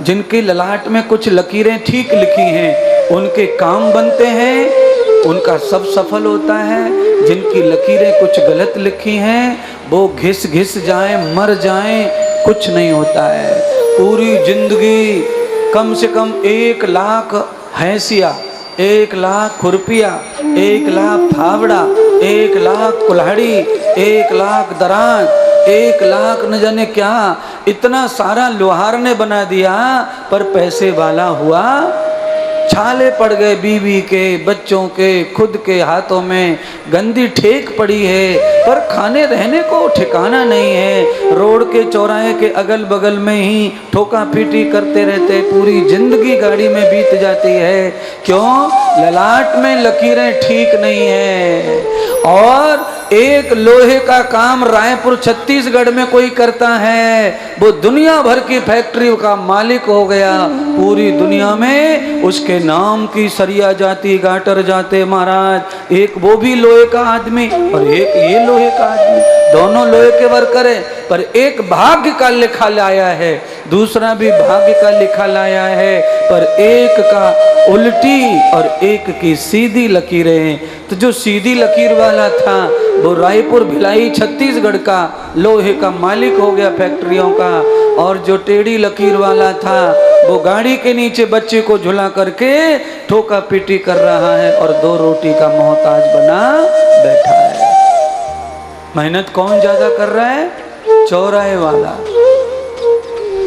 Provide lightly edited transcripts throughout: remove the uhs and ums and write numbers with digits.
जिनके ललाट में कुछ लकीरें ठीक लिखी हैं उनके काम बनते हैं, उनका सब सफल होता है। जिनकी लकीरें कुछ गलत लिखी हैं वो घिस घिस जाएं, मर जाएं, कुछ नहीं होता है। पूरी जिंदगी कम से कम 1 लाख हैसिया, 1 लाख खुरपिया, 1 लाख फावड़ा, 1 लाख कुल्हाड़ी, 1 लाख दराज, 1 लाख न जाने क्या, इतना सारा लोहार ने बना दिया, पर पैसे वाला हुआ। छाले पड़ गए बीवी के, बच्चों के, खुद के हाथों में गंदी ठेक पड़ी है, पर खाने रहने को ठिकाना नहीं है। रोड के चौराहे के अगल बगल में ही ठोका पीटी करते रहते, पूरी जिंदगी गाड़ी में बीत जाती है। क्यों? ललाट में लकीरें ठीक नहीं है। और एक लोहे का काम रायपुर छत्तीसगढ़ में कोई करता है, वो दुनिया भर की फैक्ट्री का मालिक हो गया। पूरी दुनिया में उसके नाम की सरिया जाती, गाटर जाते महाराज। एक वो भी लोहे का आदमी और एक ये लोहे का आदमी, दोनों लोहे के वर्कर है, पर एक भाग्य का लिखा लाया है, दूसरा भी भाग्य का लिखा लाया है, पर एक का उल्टी और एक की सीधी लकीरें हैं। तो जो सीधी लकीर वाला था वो रायपुर भिलाई छत्तीसगढ़ का लोहे का मालिक हो गया फैक्ट्रियों का, और जो टेढ़ी लकीर वाला था वो गाड़ी के नीचे बच्चे को झुला करके ठोका पीटी कर रहा है और 2 रोटी का मोहताज बना बैठा है। मेहनत कौन ज्यादा कर रहा है? चौराहे वाला।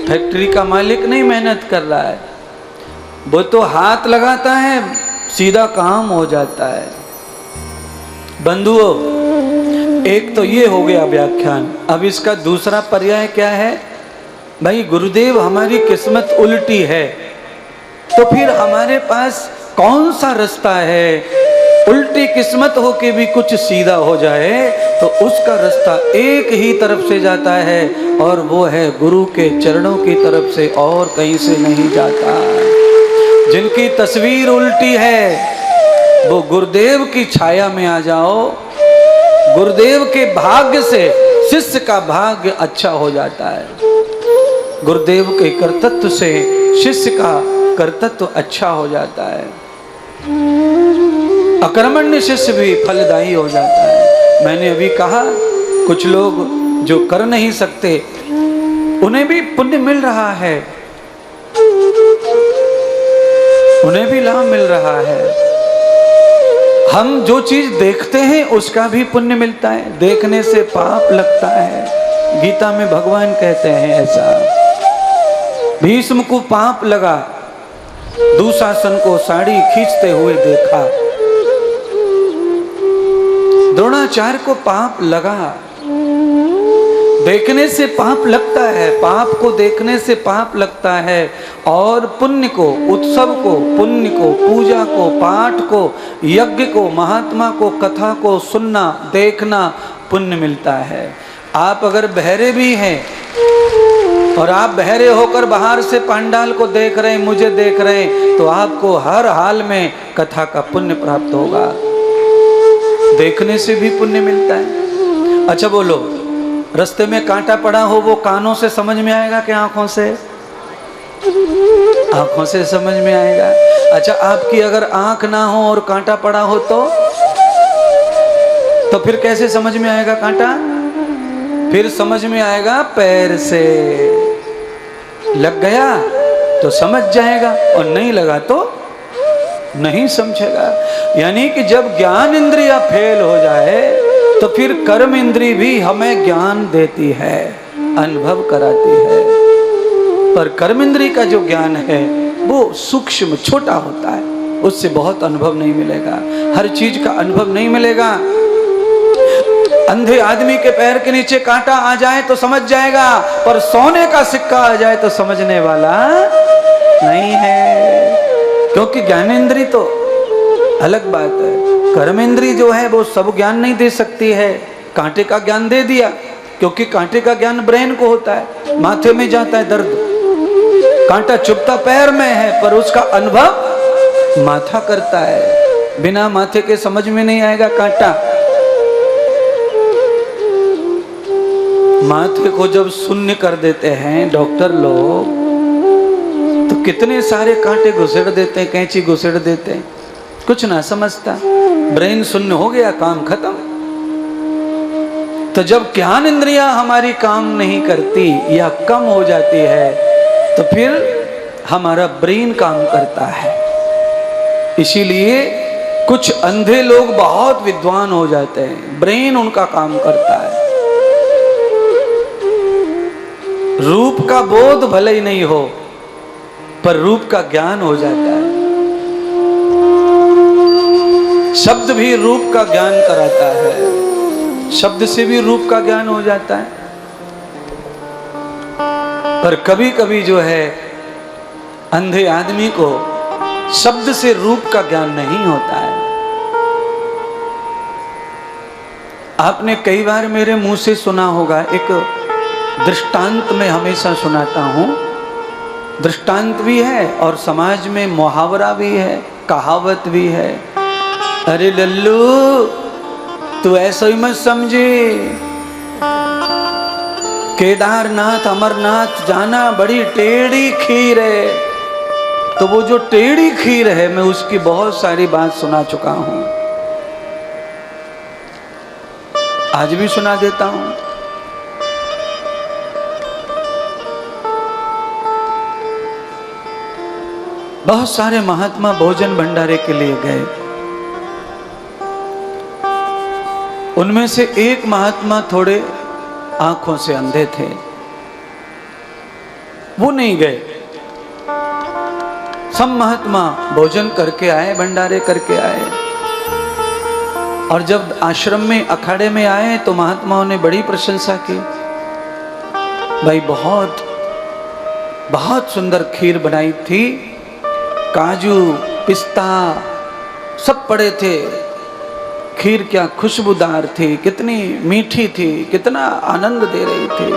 फैक्ट्री का मालिक नहीं मेहनत कर रहा है, वो तो हाथ लगाता है, सीधा काम हो जाता है। बंधुओं, एक तो ये हो गया व्याख्यान। अब इसका दूसरा पर्याय क्या है? भाई गुरुदेव हमारी किस्मत उल्टी है, तो फिर हमारे पास कौन सा रास्ता है? उल्टी किस्मत हो के भी कुछ सीधा हो जाए तो उसका रास्ता एक ही तरफ से जाता है, और वो है गुरु के चरणों की तरफ से, और कहीं से नहीं जाता। जिनकी तस्वीर उल्टी है वो गुरुदेव की छाया में आ जाओ। गुरुदेव के भाग्य से शिष्य का भाग्य अच्छा हो जाता है, गुरुदेव के कर्तृत्व से शिष्य का कर्तृत्व अच्छा हो जाता है। अकर्मण्य शिष्य भी फलदायी हो जाता है। मैंने अभी कहा कुछ लोग जो कर नहीं सकते उन्हें भी पुण्य मिल रहा है, उन्हें भी लाभ मिल रहा है। हम जो चीज देखते हैं उसका भी पुण्य मिलता है, देखने से पाप लगता है। गीता में भगवान कहते हैं ऐसा। भीष्म को पाप लगा, दुशासन को साड़ी खींचते हुए देखा। द्रोणाचार्य को पाप लगा, देखने से पाप लगता है, पाप को देखने से पाप लगता है। और पुण्य को, उत्सव को, पुण्य को, पूजा को, पाठ को, यज्ञ को, महात्मा को, कथा को सुनना, देखना पुण्य मिलता है। आप अगर बहरे भी हैं और आप बहरे होकर बाहर से पंडाल को देख रहे हैं, मुझे देख रहे हैं, तो आपको हर हाल में कथा का पुण्य प्राप्त होगा। देखने से भी पुण्य मिलता है। अच्छा बोलो, रास्ते में कांटा पड़ा हो वो कानों से समझ में आएगा कि आंखों से? आंखों से समझ में आएगा। अच्छा, आपकी अगर आंख ना हो और कांटा पड़ा हो तो फिर कैसे समझ में आएगा कांटा? फिर समझ में आएगा पैर से। लग गया तो समझ जाएगा और नहीं लगा तो नहीं समझेगा। यानी कि जब ज्ञान इंद्रिया फेल हो जाए तो फिर कर्म इंद्री भी हमें ज्ञान देती है, अनुभव कराती है। पर कर्म इंद्री का जो ज्ञान है वो सूक्ष्म छोटा होता है, उससे बहुत अनुभव नहीं मिलेगा, हर चीज का अनुभव नहीं मिलेगा। अंधे आदमी के पैर के नीचे कांटा आ जाए तो समझ जाएगा, पर सोने का सिक्का आ जाए तो समझने वाला नहीं है, क्योंकि ज्ञानेंद्री तो अलग बात है। कर्मेंद्री जो है वो सब ज्ञान नहीं दे सकती है। कांटे का ज्ञान दे दिया, क्योंकि कांटे का ज्ञान ब्रेन को होता है, माथे में जाता है दर्द। कांटा चुभता पैर में है पर उसका अनुभव माथा करता है। बिना माथे के समझ में नहीं आएगा कांटा। माथे को जब शून्य कर देते हैं डॉक्टर लोग, कितने सारे कांटे घुसेड़ देते हैं, कैंची घुसेड़ देते हैं, कुछ ना समझता, ब्रेन शून्य हो गया, काम खत्म। तो जब ज्ञान इंद्रियां हमारी काम नहीं करती या कम हो जाती है तो फिर हमारा ब्रेन काम करता है। इसीलिए कुछ अंधे लोग बहुत विद्वान हो जाते हैं, ब्रेन उनका काम करता है। रूप का बोध भले ही नहीं हो पर रूप का ज्ञान हो जाता है। शब्द भी रूप का ज्ञान कराता है, शब्द से भी रूप का ज्ञान हो जाता है। पर कभी कभी जो है अंधे आदमी को शब्द से रूप का ज्ञान नहीं होता है। आपने कई बार मेरे मुंह से सुना होगा, एक दृष्टांत में हमेशा सुनाता हूं। दृष्टांत भी है और समाज में मुहावरा भी है, कहावत भी है। अरे लल्लू, तू ऐसा ही मत समझे, केदारनाथ अमरनाथ जाना बड़ी टेढ़ी खीर है। तो वो जो टेढ़ी खीर है, मैं उसकी बहुत सारी बात सुना चुका हूं, आज भी सुना देता हूं। बहुत सारे महात्मा भोजन भंडारे के लिए गए। उनमें से एक महात्मा थोड़े आंखों से अंधे थे, वो नहीं गए। सब महात्मा भोजन करके आए, भंडारे करके आए, और जब आश्रम में अखाड़े में आए तो महात्माओं ने बड़ी प्रशंसा की। भाई बहुत बहुत सुंदर खीर बनाई थी, काजू पिस्ता सब पड़े थे। खीर क्या खुशबूदार थी, कितनी मीठी थी, कितना आनंद दे रही थी।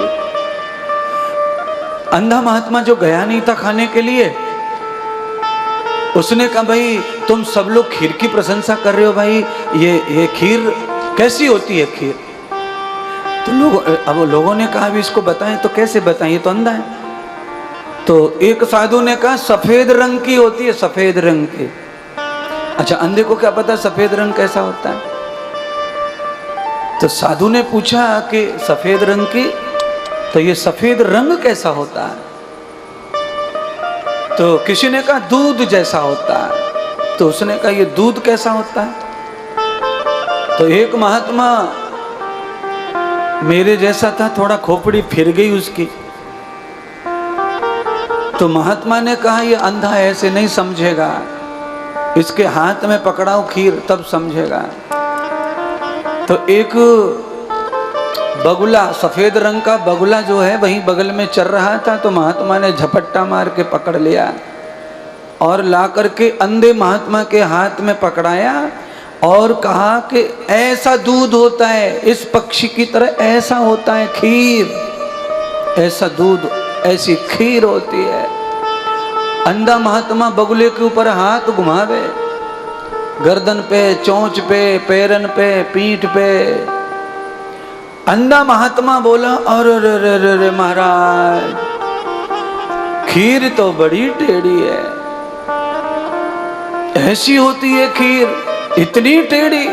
अंधा महात्मा जो गया नहीं था खाने के लिए, उसने कहा भाई तुम सब लोग खीर की प्रशंसा कर रहे हो, भाई ये खीर कैसी होती है खीर? तो अब लोगों ने कहा भी इसको बताएं, तो कैसे बताएं, ये तो अंधा है। तो एक साधु ने कहा सफेद रंग की होती है, सफेद रंग की। अच्छा, अंधे को क्या पता सफेद रंग कैसा होता है? तो साधु ने पूछा कि सफेद रंग की, तो ये सफेद रंग कैसा होता है? तो किसी ने कहा दूध जैसा होता है। तो उसने कहा ये दूध कैसा होता है? तो एक महात्मा मेरे जैसा था, थोड़ा खोपड़ी फिर गई उसकी। तो महात्मा ने कहा ये अंधा ऐसे नहीं समझेगा, इसके हाथ में पकड़ाओ खीर तब समझेगा। तो एक बगुला, सफेद रंग का बगुला जो है वहीं बगल में चल रहा था, तो महात्मा ने झपट्टा मार के पकड़ लिया और ला करके अंधे महात्मा के हाथ में पकड़ाया और कहा कि ऐसा दूध होता है, इस पक्षी की तरह ऐसा होता है खीर, ऐसा दूध, ऐसी खीर होती है। अंधा महात्मा बगुले के ऊपर हाथ घुमावे, गर्दन पे, चोंच पे, पैरन पे, पीठ पे। अंधा महात्मा बोला अरे रे रे रे रे महाराज, खीर तो बड़ी टेढ़ी है, ऐसी होती है खीर, इतनी टेढ़ी।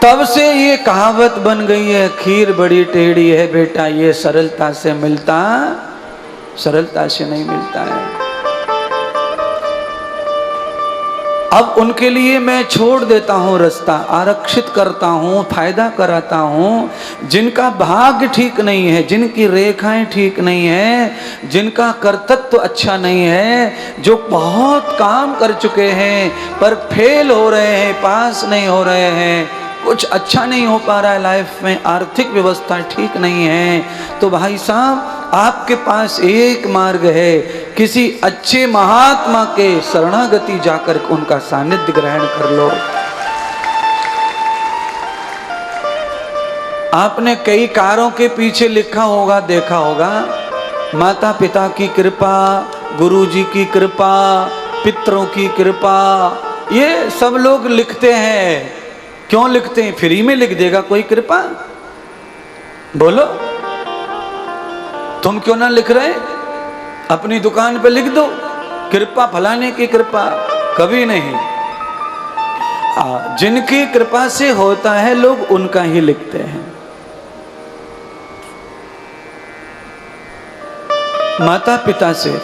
तब से ये कहावत बन गई है, खीर बड़ी टेढ़ी है बेटा, ये सरलता से मिलता, सरलता से नहीं मिलता है। अब उनके लिए मैं छोड़ देता हूं रास्ता, आरक्षित करता हूं, फायदा कराता हूं। जिनका भाग्य ठीक नहीं है, जिनकी रेखाएं ठीक नहीं है, जिनका कर्तव्य अच्छा नहीं है, जो बहुत काम कर चुके हैं पर फेल हो रहे हैं, पास नहीं हो रहे हैं, कुछ अच्छा नहीं हो पा रहा है लाइफ में, आर्थिक व्यवस्था ठीक नहीं है, तो भाई साहब आपके पास एक मार्ग है, किसी अच्छे महात्मा के शरणागति जाकर उनका सानिध्य ग्रहण कर लो। आपने कई कारों के पीछे लिखा होगा, देखा होगा, माता पिता की कृपा, गुरु जी की कृपा, पितरों की कृपा, ये सब लोग लिखते हैं। क्यों लिखते हैं? फ्री में लिख देगा कोई कृपा? बोलो, तुम क्यों ना लिख रहे? अपनी दुकान पे लिख दो कृपा फलाने की कृपा, कभी नहीं। जिनकी कृपा से होता है लोग उनका ही लिखते हैं। माता पिता से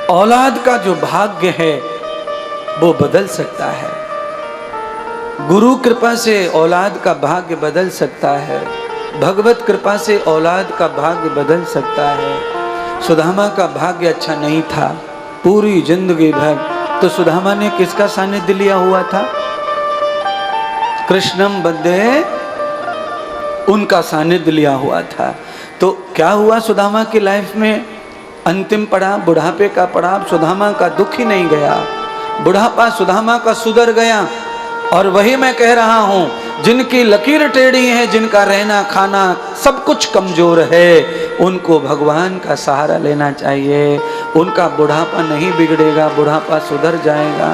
औलाद का जो भाग्य है वो बदल सकता है। गुरु कृपा से औलाद का भाग्य बदल सकता है। भगवत कृपा से औलाद का भाग्य बदल सकता है। सुदामा का भाग्य अच्छा नहीं था, पूरी जिंदगी भर तो सुदामा ने किसका सानिध्य लिया हुआ था? कृष्णम बंदे, उनका सानिध्य लिया हुआ था। तो क्या हुआ सुदामा की लाइफ में? अंतिम पड़ाव, बुढ़ापे का पड़ाव, सुदामा का दुख ही नहीं गया। बुढ़ापा सुदामा का सुधर गया। और वही मैं कह रहा हूं, जिनकी लकीर टेढ़ी है, जिनका रहना खाना सब कुछ कमजोर है, उनको भगवान का सहारा लेना चाहिए। उनका बुढ़ापा नहीं बिगड़ेगा, बुढ़ापा सुधर जाएगा।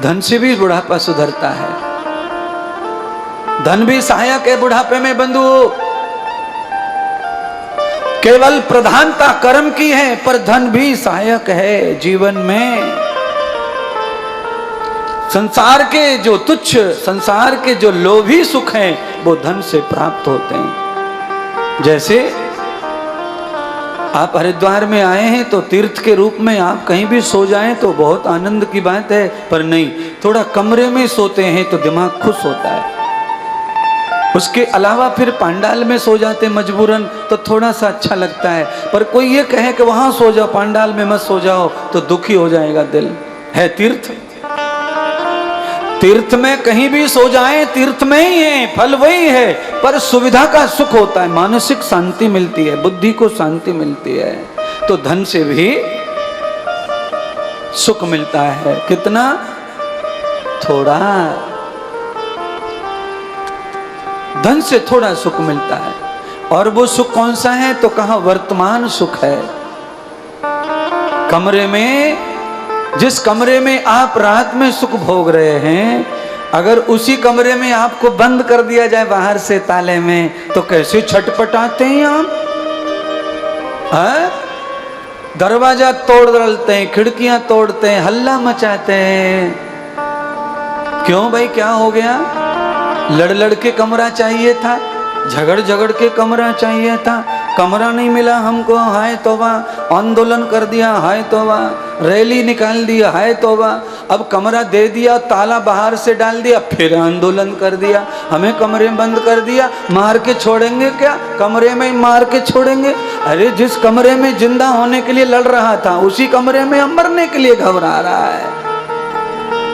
धन से भी बुढ़ापा सुधरता है। धन भी सहायक है बुढ़ापे में बंधु। केवल प्रधानता कर्म की है, पर धन भी सहायक है जीवन में। संसार के जो तुच्छ, संसार के जो लोभी सुख हैं, वो धन से प्राप्त होते हैं। जैसे आप हरिद्वार में आए हैं तो तीर्थ के रूप में आप कहीं भी सो जाएं तो बहुत आनंद की बात है, पर नहीं, थोड़ा कमरे में सोते हैं तो दिमाग खुश होता है। उसके अलावा फिर पांडाल में सो जाते मजबूरन तो थोड़ा सा अच्छा लगता है। पर कोई ये कहे कि वहां सो जाओ, पांडाल में मत सो जाओ, तो दुखी हो जाएगा दिल। है तीर्थ, तीर्थ में कहीं भी सो जाए, तीर्थ में ही है, फल वही है, पर सुविधा का सुख होता है, मानसिक शांति मिलती है, बुद्धि को शांति मिलती है। तो धन से भी सुख मिलता है। कितना? थोड़ा। धन से थोड़ा सुख मिलता है। और वो सुख कौन सा है? तो कहा वर्तमान सुख है। कमरे में, जिस कमरे में आप रात में सुख भोग रहे हैं, अगर उसी कमरे में आपको बंद कर दिया जाए बाहर से ताले में, तो कैसे छटपटाते हैं आप? दरवाजा तोड़ डालते हैं, खिड़कियां तोड़ते हैं, हल्ला मचाते हैं। क्यों भाई, क्या हो गया? लड़ लड़ के कमरा चाहिए था, झगड़ झगड़ के कमरा चाहिए था, कमरा नहीं मिला हमको, हाय तौबा। आंदोलन कर दिया, हाय तौबा। रैली निकाल दिया, हाय तौबा। अब कमरा दे दिया, ताला बाहर से डाल दिया, फिर आंदोलन कर दिया, हमें कमरे में बंद कर दिया। मार के छोड़ेंगे क्या? कमरे में मार के छोड़ेंगे? अरे जिस कमरे में जिंदा होने के लिए लड़ रहा था, उसी कमरे में मरने के लिए घबरा रहा है।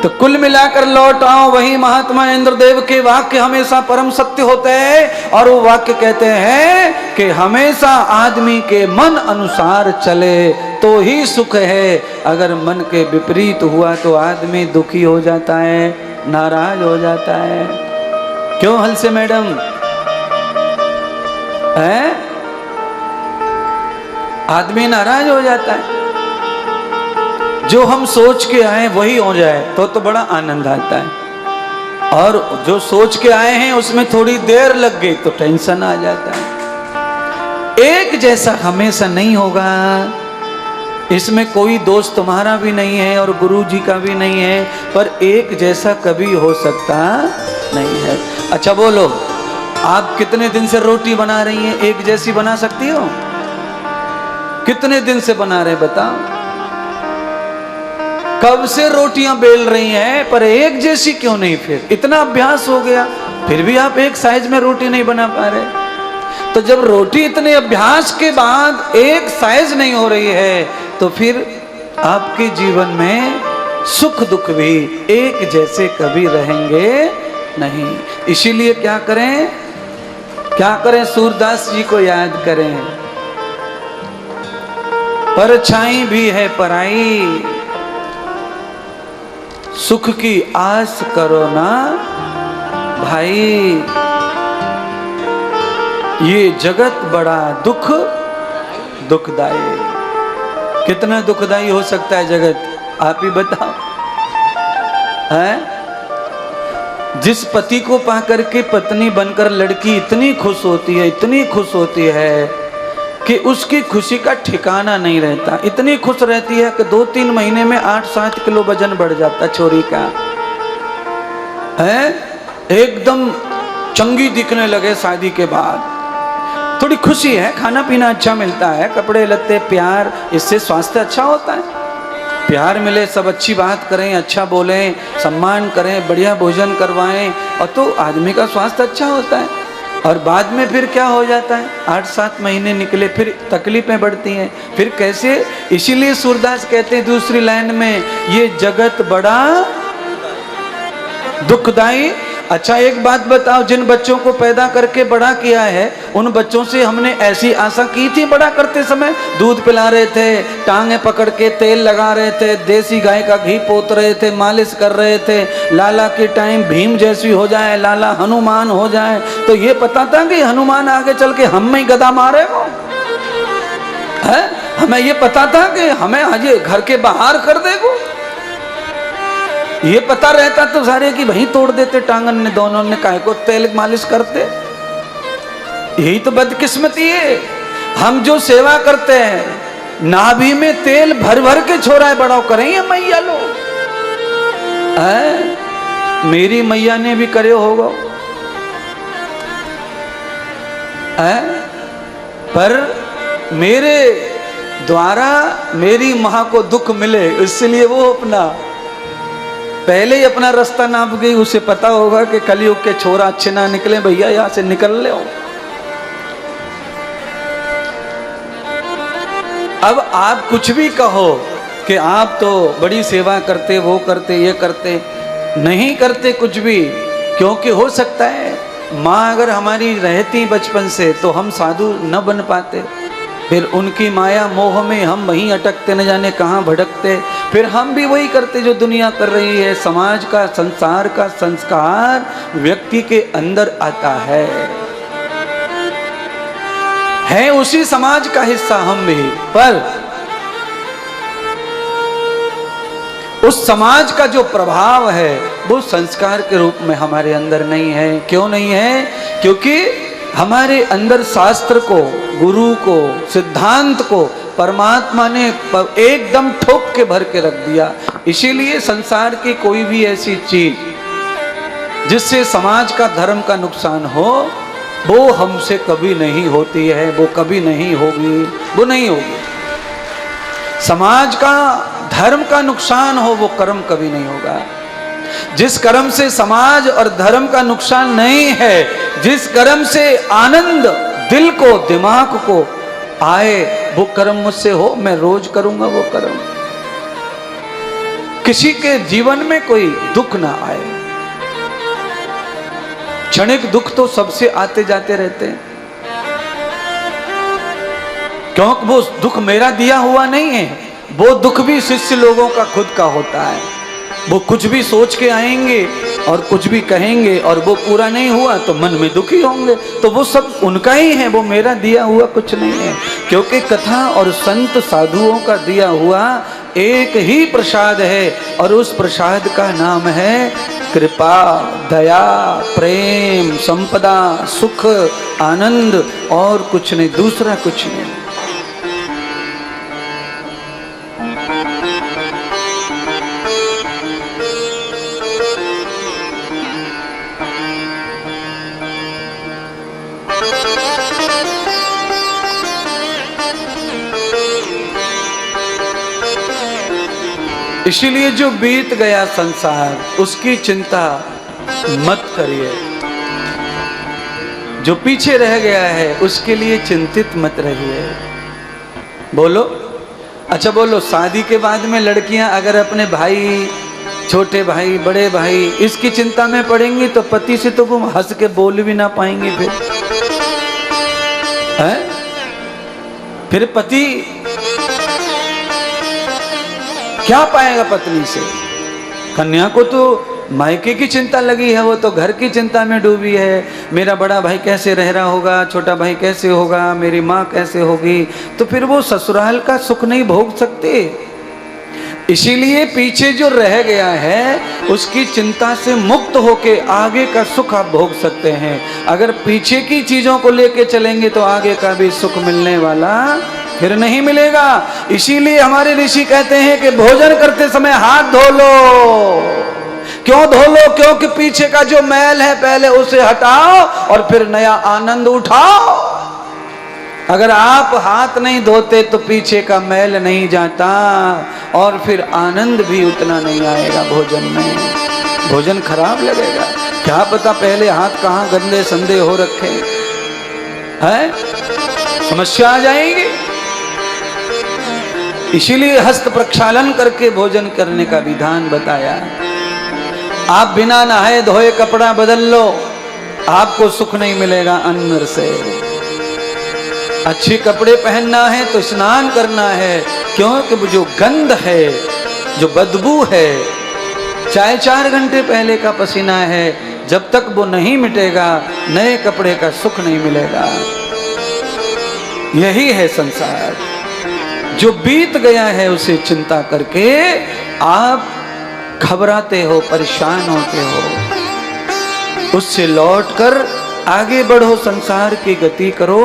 तो कुल मिलाकर लौट आओ, वही महात्मा इंद्रदेव के वाक्य हमेशा परम सत्य होते हैं। और वो वाक्य कहते हैं कि हमेशा आदमी के मन अनुसार चले तो ही सुख है। अगर मन के विपरीत हुआ तो आदमी दुखी हो जाता है, नाराज हो जाता है। क्यों हलसे मैडम? है? आदमी नाराज हो जाता है। जो हम सोच के आए वही हो जाए तो बड़ा आनंद आता है। और जो सोच के आए हैं उसमें थोड़ी देर लग गई तो टेंशन आ जाता है। एक जैसा हमेशा नहीं होगा, इसमें कोई दोष तुम्हारा भी नहीं है और गुरु जी का भी नहीं है, पर एक जैसा कभी हो सकता नहीं है। अच्छा बोलो, आप कितने दिन से रोटी बना रही हैं? एक जैसी बना सकती हो? कितने दिन से बना रहे बताओ? कब से रोटियां बेल रही हैं, पर एक जैसी क्यों नहीं? फिर इतना अभ्यास हो गया, फिर भी आप एक साइज में रोटी नहीं बना पा रहे। तो जब रोटी इतने अभ्यास के बाद एक साइज नहीं हो रही है, तो फिर आपके जीवन में सुख दुख भी एक जैसे कभी रहेंगे नहीं। इसीलिए क्या करें? क्या करें? सूरदास जी को याद करें। परछाई भी है पराई, सुख की आस करो ना भाई। ये जगत बड़ा दुखदाई। कितना दुखदाई हो सकता है जगत, आप ही बताओ। है? जिस पति को पाकर के पत्नी बनकर लड़की इतनी खुश होती है, इतनी खुश होती है कि उसकी खुशी का ठिकाना नहीं रहता। इतनी खुश रहती है कि 2-3 महीने में 8-7 किलो वजन बढ़ जाता छोरी का है, एकदम चंगी दिखने लगे शादी के बाद। थोड़ी खुशी है, खाना पीना अच्छा मिलता है, कपड़े लत्ते प्यार, इससे स्वास्थ्य अच्छा होता है। प्यार मिले, सब अच्छी बात करें, अच्छा बोलें, सम्मान करें, बढ़िया भोजन करवाएं, और तो आदमी का स्वास्थ्य अच्छा होता है। और बाद में फिर क्या हो जाता है, 8-7 महीने निकले फिर तकलीफें बढ़ती हैं। फिर कैसे? इसीलिए सूरदास कहते हैं दूसरी लाइन में, ये जगत बड़ा दुखदाई। अच्छा एक बात बताओ, जिन बच्चों को पैदा करके बड़ा किया है, उन बच्चों से हमने ऐसी आशा की थी बड़ा करते समय? दूध पिला रहे थे, टांगे पकड़ के तेल लगा रहे थे, देसी गाय का घी पोत रहे थे, मालिश कर रहे थे, लाला के टाइम भीम जैसी हो जाए, लाला हनुमान हो जाए। तो ये पता था कि हनुमान आगे चल के हम में गदा मारेगा? है, हमें ये पता था कि हमें आज घर के बाहर कर देगा? ये पता रहता तो सारे की वहीं तोड़ देते टांगन ने, दोनों ने काहे को तेल मालिश करते। यही तो बदकिस्मती है। हम जो सेवा करते हैं, नाभि में तेल भर भर के छोरा बड़ा करें ये मैया लोग। मेरी मैया ने भी करे होगा, पर मेरे द्वारा मेरी मां को दुख मिले, इसलिए वो अपना पहले ही अपना रास्ता नाप गई। उसे पता होगा कि कलयुग के छोरा अच्छे ना निकले, भैया यहां से निकल ले। अब आप कुछ भी कहो कि आप तो बड़ी सेवा करते, वो करते, ये करते, नहीं करते कुछ भी, क्योंकि हो सकता है माँ अगर हमारी रहती बचपन से तो हम साधु न बन पाते, फिर उनकी माया मोह में हम वहीं अटकते, न जाने कहाँ भटकते, फिर हम भी वही करते जो दुनिया कर रही है। समाज का, संसार का संस्कार व्यक्ति के अंदर आता है उसी समाज का हिस्सा हम भी, पर उस समाज का जो प्रभाव है वो संस्कार के रूप में हमारे अंदर नहीं है। क्यों नहीं है? क्योंकि हमारे अंदर शास्त्र को, गुरु को, सिद्धांत को परमात्मा ने एकदम ठोक के भर के रख दिया। इसीलिए संसार की कोई भी ऐसी चीज जिससे समाज का, धर्म का नुकसान हो, वो हमसे कभी नहीं होती है, वो कभी नहीं होगी, वो नहीं होगी। समाज का, धर्म का नुकसान हो, वो कर्म कभी नहीं होगा। जिस कर्म से समाज और धर्म का नुकसान नहीं है, जिस कर्म से आनंद दिल को, दिमाग को आए, वो कर्म मुझसे हो, मैं रोज करूंगा वो कर्म। किसी के जीवन में कोई दुख ना आए। क्षणिक दुख तो सबसे आते जाते रहते हैं, क्योंकि वो दुख मेरा दिया हुआ नहीं है, वो दुख भी शिष्य लोगों का खुद का होता है। वो कुछ भी सोच के आएंगे और कुछ भी कहेंगे और वो पूरा नहीं हुआ तो मन में दुखी होंगे, तो वो सब उनका ही है, वो मेरा दिया हुआ कुछ नहीं है। क्योंकि कथा और संत साधुओं का दिया हुआ एक ही प्रसाद है, और उस प्रसाद का नाम है कृपा, दया, प्रेम, संपदा, सुख, आनंद, और कुछ नहीं, दूसरा कुछ नहीं। इसीलिए जो बीत गया संसार, उसकी चिंता मत करिए। जो पीछे रह गया है उसके लिए चिंतित मत रहिए। बोलो, अच्छा बोलो, शादी के बाद में लड़कियां अगर अपने भाई, छोटे भाई, बड़े भाई, इसकी चिंता में पड़ेंगी तो पति से तो वो हंस के बोल भी ना पाएंगे। फिर पति क्या पाएगा पत्नी से? कन्या को तो मायके की चिंता लगी है, वो तो घर की चिंता में डूबी है। मेरा बड़ा भाई कैसे रह रहा होगा, छोटा भाई कैसे होगा, मेरी माँ कैसे होगी, तो फिर वो ससुराल का सुख नहीं भोग सकते। इसीलिए पीछे जो रह गया है उसकी चिंता से मुक्त होके आगे का सुख आप भोग सकते हैं। अगर पीछे की चीजों को लेके चलेंगे तो आगे का भी सुख मिलने वाला फिर नहीं मिलेगा। इसीलिए हमारे ऋषि कहते हैं कि भोजन करते समय हाथ धो लो। क्यों धो लो? क्योंकि पीछे का जो मैल है पहले उसे हटाओ और फिर नया आनंद उठाओ। अगर आप हाथ नहीं धोते तो पीछे का मैल नहीं जाता और फिर आनंद भी उतना नहीं आएगा भोजन में। भोजन खराब लगेगा। क्या पता पहले हाथ कहाँ गंदे संदे हो रखे हैं, समस्या आ जाएगी। इसीलिए हस्त प्रक्षालन करके भोजन करने का विधान बताया। आप बिना नहाए धोए कपड़ा बदल लो, आपको सुख नहीं मिलेगा अंदर से। अच्छे कपड़े पहनना है तो स्नान करना है, क्योंकि वो जो गंध है, जो बदबू है, चाहे 4 घंटे पहले का पसीना है, जब तक वो नहीं मिटेगा नए कपड़े का सुख नहीं मिलेगा। यही है संसार। जो बीत गया है उसे चिंता करके आप घबराते हो, परेशान होते हो। उससे लौटकर आगे बढ़ो, संसार की गति करो।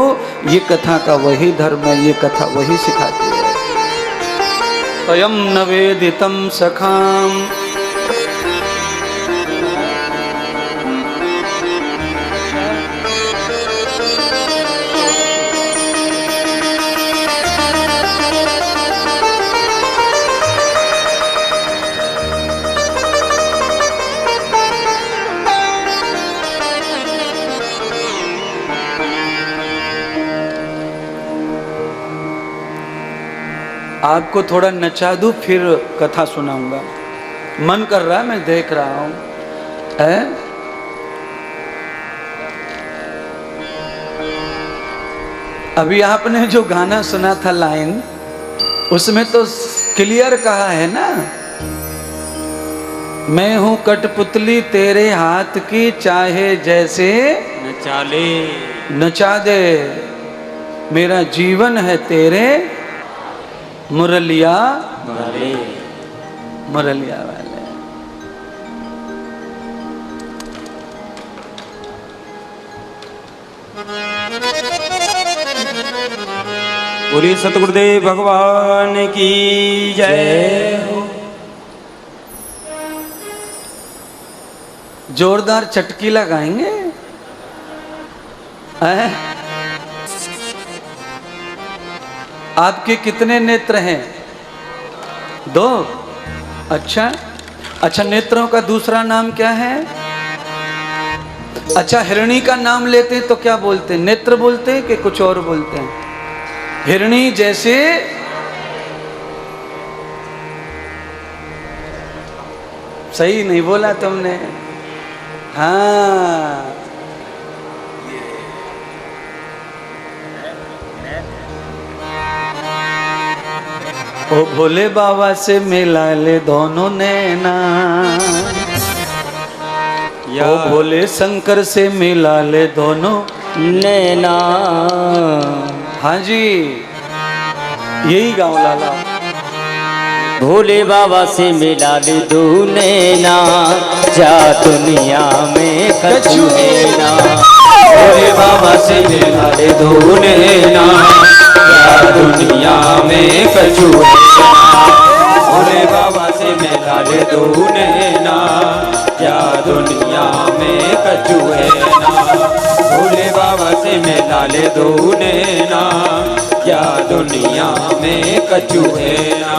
ये कथा का वही धर्म है, ये कथा वही सिखाती है। स्वयं नवेदितम सखाम आपको थोड़ा नचा दूं फिर कथा सुनाऊंगा। मन कर रहा है, मैं देख रहा हूं है? अभी आपने जो गाना सुना था लाइन, उसमें तो क्लियर कहा है ना, मैं हूं कठपुतली तेरे हाथ की, चाहे जैसे नचा ले नचा दे, मेरा जीवन है तेरे मुरलिया वाले, मुरलिया वाले। बोलिए सतगुरुदेव भगवान की जय हो। जोरदार चटकी लगाएंगे। आपके कितने नेत्र हैं? 2। अच्छा अच्छा, नेत्रों का दूसरा नाम क्या है? अच्छा, हिरणी का नाम लेते हैं तो क्या बोलते हैं? नेत्र बोलते हैं कि कुछ और बोलते हैं? हिरणी जैसे सही नहीं बोला तुमने। हाँ, ओ भोले बाबा से मिला ले दोनों नैना, ओ भोले शंकर से मिला ले दोनों नैना। हाँ जी, यही गाँव लाला। भोले बाबा से मिला ले दो नैना, जा दुनिया में कछु नैना। भोले बाबा से मिला ले दो नैना, जा दुनिया में कछु नैना। भोले बाबा से मिला ले दो नैना, जा दुनिया में कछु नैना। भोले बाबा से मिला ले दो नैना, या दुनिया में कछु नैना।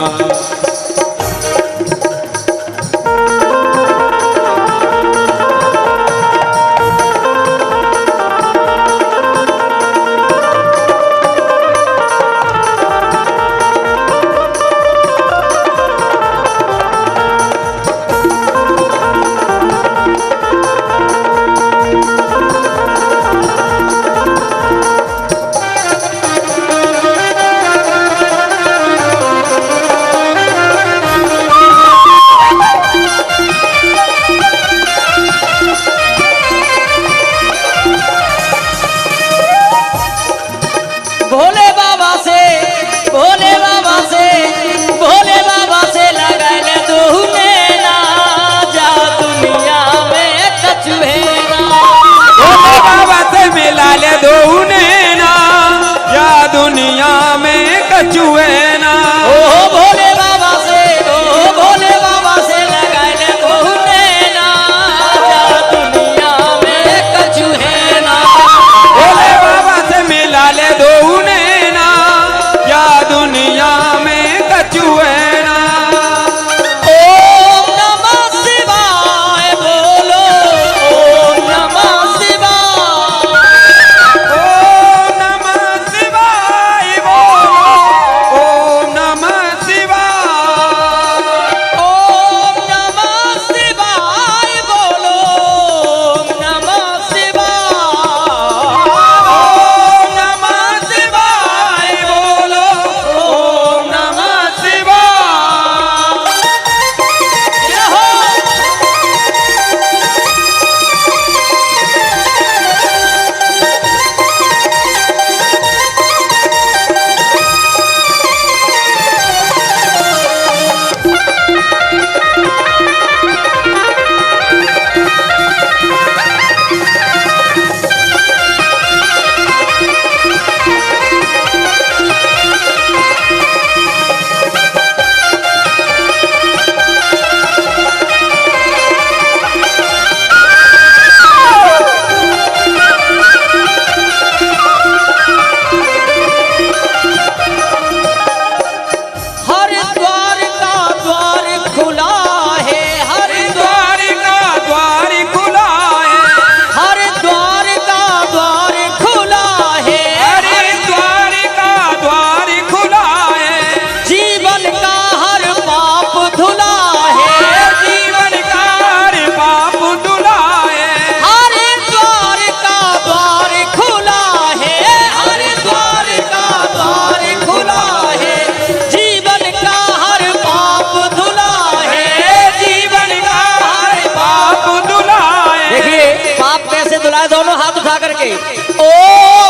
उठा करके ओ